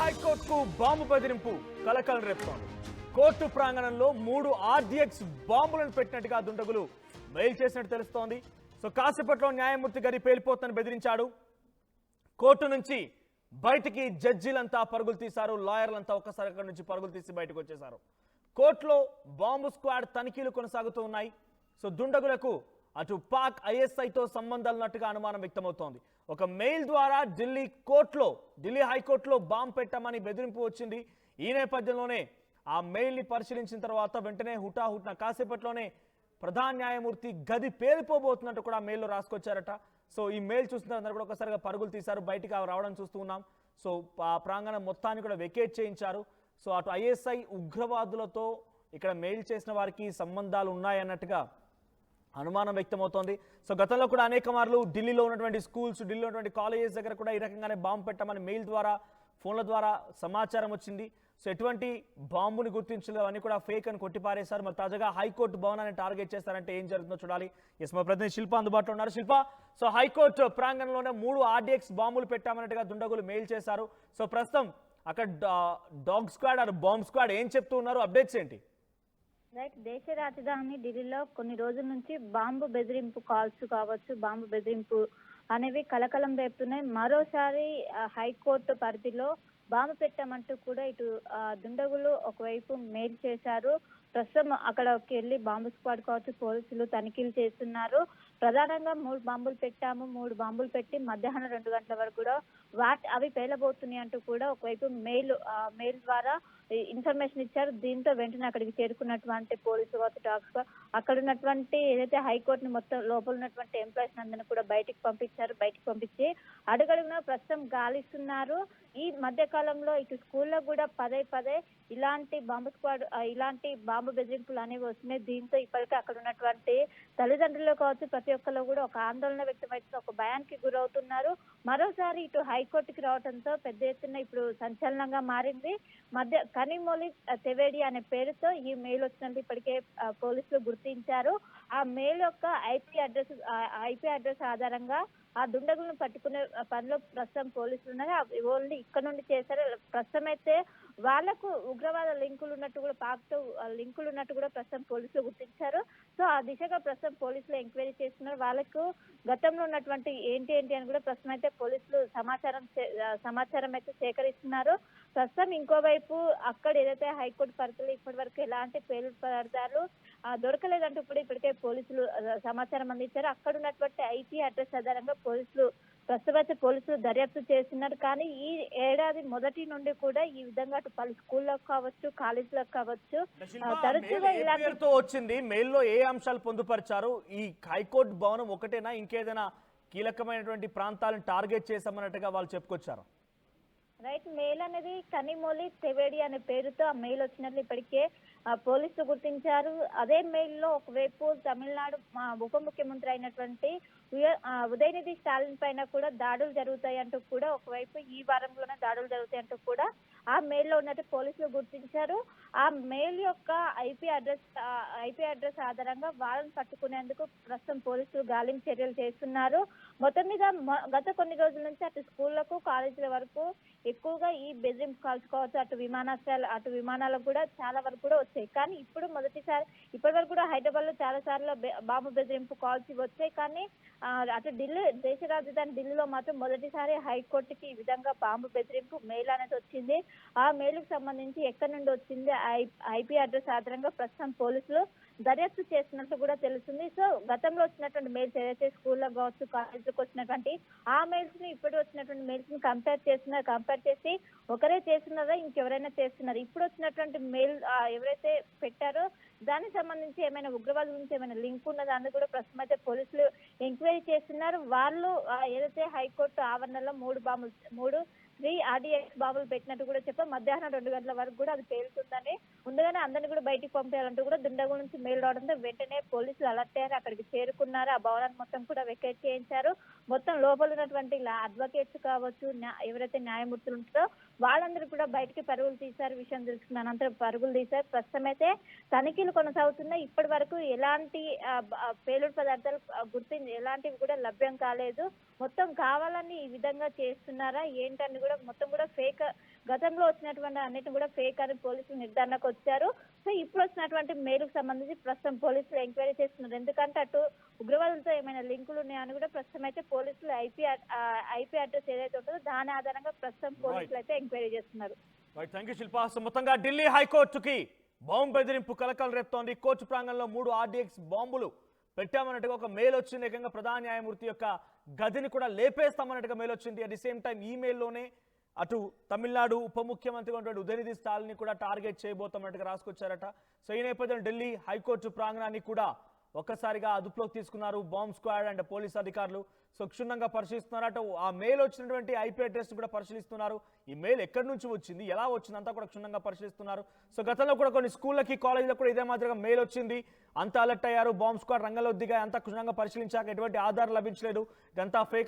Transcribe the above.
హైకోర్టుకు బాంబు బెదిరింపు కలకలం రేపుతోంది. కోర్టు ప్రాంగణంలో 3 ఆర్డీఎక్స్ బాంబులను పెట్టినట్టుగా దుండగులు మెయిల్ చేసినట్టు తెలుస్తోంది. సో కాసేపట్లో న్యాయమూర్తి గారి పేలిపోతని బెదిరించాడు. కోర్టు నుంచి బయటికి జడ్జీలంతా పరుగులు తీశారు. లాయర్లంతా ఒక్కసారి అక్కడి నుంచి పరుగులు తీసి బయటకు వచ్చేశారు. కోర్టులో బాంబు స్క్వాడ్ తనిఖీలు కొనసాగుతూ ఉన్నాయి. సో దుండగులకు అటు పాక్ ఐఎస్ఐతో సంబంధాలున్నట్టుగా అనుమానం వ్యక్తమవుతోంది. ఒక మెయిల్ ద్వారా ఢిల్లీ హైకోర్టులో బాంబు పెట్టామని బెదిరింపు వచ్చింది. ఈ నేపథ్యంలోనే ఆ మెయిల్ని పరిశీలించిన తర్వాత వెంటనే హుటాహుటిన కాసేపట్లోనే ప్రధాన న్యాయమూర్తి గది పేలిపోబోతున్నట్టు కూడా మెయిల్లో రాసుకొచ్చారట. సో ఈ మెయిల్ చూసిన తర్వాత కూడా ఒకసారిగా పరుగులు తీశారు. బయటికి రావడం చూస్తూ ఉన్నాం. సో ఆ ప్రాంగణం మొత్తాన్ని కూడా వెకేట్ చేయించారు. సో అటు ఐఎస్ఐ ఉగ్రవాదులతో ఇక్కడ మెయిల్ చేసిన వారికి సంబంధాలు ఉన్నాయన్నట్టుగా అనుమానం వ్యక్తమవుతోంది. సో గతంలో కూడా అనేక మార్లు ఢిల్లీలో ఉన్నటువంటి స్కూల్స్, ఢిల్లీలో ఉన్నటువంటి కాలేజెస్ దగ్గర కూడా ఈ రకంగానే బాంబు పెట్టామని మెయిల్ ద్వారా, ఫోన్ల ద్వారా సమాచారం వచ్చింది. సో ఎటువంటి బాంబుని గుర్తించలేదు, అవన్నీ కూడా ఫేక్ అని కొట్టిపారేశారు. మరి తాజాగా హైకోర్టు భవనాన్ని టార్గెట్ చేస్తారంటే ఏం జరుగుతుందో చూడాలి. ఎస్, మా ప్రతినిధి శిల్ప అందుబాటులో ఉన్నారు. శిల్ప, సో హైకోర్టు ప్రాంగణంలోనే 3 ఆర్డీఎక్స్ బాంబులు పెట్టామన్నట్టుగా దుండగులు మెయిల్ చేశారు. సో ప్రస్తుతం అక్కడ dog squad or bomb squad ఏం చెప్తూ ఉన్నారు? అప్డేట్స్ ఏంటి? రైట్, దేశ రాజధాని ఢిల్లీలో కొన్ని రోజుల నుంచి బాంబు బెదిరింపు కాల్స్ కావచ్చు, బాంబు బెదిరింపు అనేవి కలకలం రేపుతున్నాయి. మరోసారి హైకోర్టు పరిధిలో బాంబు పెట్టామంటూ కూడా ఇటు దుండగులు ఒకవైపు మెయిల్ చేశారు. ప్రస్తుతం అక్కడికి వెళ్ళి బాంబు స్క్వాడ్ కావచ్చు, పోలీసులు తనిఖీలు చేస్తున్నారు. ప్రధానంగా 3 బాంబులు పెట్టాము, 3 బాంబులు పెట్టి మధ్యాహ్నం 2 గంటల వరకు కూడా అవి పేలబోతున్నాయి అంటూ కూడా ఒకవైపు మెయిల్ ద్వారా ఇన్ఫర్మేషన్ ఇచ్చారు. దీంతో వెంటనే అక్కడికి చేరుకున్నటువంటి పోలీసు కావచ్చు, డాగ్స్ అక్కడ ఉన్నటువంటి ఏదైతే హైకోర్టుని మొత్తం లోపల ఉన్నటువంటి ఎంప్లాయీస్ అందరినీ కూడా బయటికి పంపించి అడుగడుగునా ప్రస్తుతం గాలిస్తున్నారు. ఈ మధ్య కాలంలో ఇటు స్కూల్లో కూడా పదే ఇలాంటి బాంబు బెదిరింపులు అనేవి వస్తున్నాయి. దీంతో ఇప్పటికే అక్కడ ఉన్నటువంటి తల్లిదండ్రులు కావచ్చు, ప్రతి ఒక్కరు కూడా ఒక ఆందోళన వ్యక్తమవుతుంది, ఒక భయానికి గురవుతున్నారు. మరోసారి ఇటు హైకోర్టుకి రావడంతో పెద్ద ఎత్తున ఇప్పుడు సంచలనంగా మారింది. కనిమొళి తెవేడి అనే పేరుతో ఈ మెయిల్ వచ్చినట్టు ఇప్పటికే పోలీసులు గుర్తించారు. ఆ మెయిల్ యొక్క ఐపీ అడ్రస్ ఆధారంగా ఆ దుండగులను పట్టుకునే పనిలో ప్రస్తుతం పోలీసులు ఉన్నారు. ఓన్లీ ఇక్కడ నుండి చేశారు. ప్రస్తుతం అయితే వాళ్లకు ఉగ్రవాద లింకులు ఉన్నట్టు కూడా, పాక్తో లింకులు ఉన్నట్టు కూడా ప్రస్తుతం పోలీసులు గుర్తించారు. సో ఆ దిశగా ప్రస్తుతం పోలీసులు ఎంక్వైరీ చేస్తున్నారు. వాళ్ళకు గతంలో ఉన్నటువంటి ఏంటి అని కూడా ప్రస్తుతం అయితే పోలీసులు సమాచారం అయితే సేకరిస్తున్నారు. ప్రస్తుతం ఇంకోవైపు అక్కడ ఏదైతే హైకోర్టు పరిధిలో ఇప్పటి వరకు ఎలాంటి పేలుడు పదార్థాలు దొరకలేదంటూ కూడా ఇప్పటికే పోలీసులు సమాచారం అందించారు. అక్కడ ఉన్నటువంటి ఐపీ అడ్రస్ ఆధారంగా పోలీసులు దర్యాప్తు చేస్తున్నారు. కానీ ఈ ఏడాది మొదటి నుండి కూడా ఈ విధంగా అటు పలు స్కూళ్ళకు కావచ్చు, కాలేజీలకు కావచ్చు తరచుగా ఇలాంటితో వచ్చింది. మెయిల్లో ఏ అంశాలు పొందుపరిచారు? ఈ హైకోర్టు భవనం ఒకటేనా, ఇంకేదైనా కీలకమైనటువంటి ప్రాంతాలను టార్గెట్ చేశామన్నట్టుగా వాళ్ళు చెప్పుకొచ్చారు? రైట్, మెయిల్ అనేది కనిమొళి తెవేడి అనే పేరుతో ఆ మెయిల్ వచ్చినట్లు ఇప్పటికే పోలీసులు గుర్తించారు. అదే మెయిల్లో ఒకవైపు తమిళనాడు ఉప ముఖ్యమంత్రి అయినటువంటి ఉదయనిధి స్టాలిన్ పైన కూడా దాడులు జరుగుతాయి అంటూ కూడా ఒకవైపు ఈ వారంలోనే దాడులు జరుగుతాయి అంటూ కూడా ఆ మెయిల్లో ఉన్నట్టు పోలీసులు గుర్తించారు. ఆ మెయిల్ యొక్క ఐపీ అడ్రస్ ఆధారంగా వాళ్ళని పట్టుకునేందుకు ప్రస్తుతం పోలీసులు గాలింపు చర్యలు చేస్తున్నారు. మొత్తం మీద గత కొన్ని రోజుల నుంచి అటు స్కూళ్లకు, కాలేజీల వరకు ఎక్కువగా ఈ బెదిరింపు కాల్స్ కావచ్చు, అటు విమానాలకు కూడా చాలా వరకు కూడా వచ్చాయి. కానీ ఇప్పుడు మొదటిసారి ఇప్పటి వరకు కూడా హైదరాబాద్ లో చాలా సార్లు బాంబు బెదిరింపు కాల్స్ వచ్చాయి. కానీ అటు దేశ రాజధాని ఢిల్లీలో మాత్రం మొదటిసారి హైకోర్టుకి ఈ విధంగా బాంబు బెదిరింపు మెయిల్ అనేది వచ్చింది. ఆ మెయిల్ కు సంబంధించి ఎక్కడి నుండి వచ్చింది, ఐపీ అడ్రస్ ఆధారంగా ప్రస్తుతం పోలీసులు దర్యాప్తు చేస్తున్నట్టు కూడా తెలుస్తుంది. సో గతంలో వచ్చినటువంటి మెయిల్స్ ఏదైతే స్కూల్లో కావచ్చు, కాలేజీలకు వచ్చినటువంటి ఆ మెయిల్స్ ని ఇప్పుడు వచ్చినటువంటి మెయిల్స్ ని కంపేర్ చేసి ఒకరే చేస్తున్నారా, ఇంకెవరైనా చేస్తున్నారు? ఇప్పుడు వచ్చినటువంటి మెయిల్ ఎవరైతే పెట్టారో దానికి సంబంధించి ఏమైనా ఉగ్రవాదుల నుంచి ఏమైనా లింక్ ఉన్న దాన్ని కూడా ప్రస్తుతం అయితే పోలీసులు ఎంక్వైరీ చేస్తున్నారు. వాళ్ళు ఏదైతే హైకోర్టు ఆవరణలో 3 ఆర్డీఎక్స్ బాంబులు పెట్టినట్టు కూడా చెప్పారు. మధ్యాహ్నం 2 గంటల వరకు కూడా అది పేలుతుందని ముందుగానే అందరినీ కూడా బయటికి పంపేయాలంటూ కూడా దుండగుల నుంచి మెయిల్ రావడంతో వెంటనే పోలీసులు అలర్ట్ అయ్యారు, అక్కడికి చేరుకున్నారు. ఆ భవనాన్ని మొత్తం కూడా వెకేట్ చేయించారు. మొత్తం లోపల ఉన్నటువంటి అడ్వకేట్స్ కావచ్చు, ఎవరైతే న్యాయమూర్తులు ఉంటారో వాళ్ళందరూ కూడా బయటికి పరుగులు తీశారు. విషయం తెలుసుకున్న అనంతరం పరుగులు తీశారు. ప్రస్తుతం అయితే తనిఖీలు కొనసాగుతున్నాయి. ఇప్పటి వరకు ఎలాంటి పేలుడు పదార్థాలు ఎలాంటివి కూడా లభ్యం కాలేదు. మొత్తం కావాలని ఈ విధంగా చేస్తున్నారా ఏంటని కూడా మొత్తం కూడా ఫేక్, గతంలో వచ్చినటువంటి అన్నిటిని కూడా ఫేక్ అని పోలీసులు నిర్ధారణకు వచ్చారు. సో ఇప్పుడు వచ్చినటువంటి మెయిల్కు సంబంధించి ప్రస్తుతం పోలీసులు ఎంక్వైరీ చేస్తున్నారు. ఎందుకంటే అటు ఉగ్రవాదులతో ఏమైనా లింకులు ఉన్నాయని కూడా ప్రస్తుతం అయితే పోలీసులు ఐపీ అడ్రస్ ఏదైతే ఉంటుందో దాని ఆధారంగా ప్రస్తుతం పోలీసులు అయితే ఎంక్వైరీ చేస్తున్నారు. Right, thank you Shilpa. So మొత్తంగా ఢిల్లీ హైకోర్టుకి బాంబు బెదిరింపు కలకలం రేపుతోంది. కోర్టు ప్రాంగణంలో 3 RDX బాంబులు పెట్టామన్నట్టుగా ఒక మెయిల్ వచ్చింది. ఏకంగా ప్రధాన న్యాయమూర్తి యొక్క గదిని కూడా లేపేస్తామన్నట్టుగా మెయిల్ వచ్చింది. అట్ ది సేమ్ టైం ఈమెయిల్లోనే అటు తమిళనాడు ఉప ముఖ్యమంత్రిగా ఉన్నటువంటి ఉదయనిధి స్టాలిన్ కూడా టార్గెట్ చేయబోతామన్నట్టుగా రాసుకొచ్చారట. సో ఈ నేపథ్యంలో ఢిల్లీ హైకోర్టు ప్రాంగణాన్ని కూడా ఒక్కసారిగా అదుపులోకి తీసుకున్నారు బాంబ్ స్క్వాడ్ అండ్ పోలీస్ అధికారులు. సో క్షుణ్ణంగా పరిశీలిస్తున్నారట. ఆ మెయిల్ వచ్చినటువంటి ఐపీ అడ్రస్ కూడా పరిశీలిస్తున్నారు. ఈ మెయిల్ ఎక్కడి నుంచి వచ్చింది, ఎలా వచ్చింది అంతా కూడా క్షుణ్ణంగా పరిశీలిస్తున్నారు. సో గతంలో కూడా కొన్ని స్కూళ్ళకి కాలేజీలకు కూడా ఇదే మాదిరిగా మెయిల్ వచ్చింది. అంతా అలర్ట్ అయ్యారు. బాంబ్ స్క్వాడ్ రంగంలో దిగా అంతా క్షుణ్ణంగా పరిశీలించాక ఎటువంటి ఆధారం లభించలేదు. ఇదంతా ఫేక్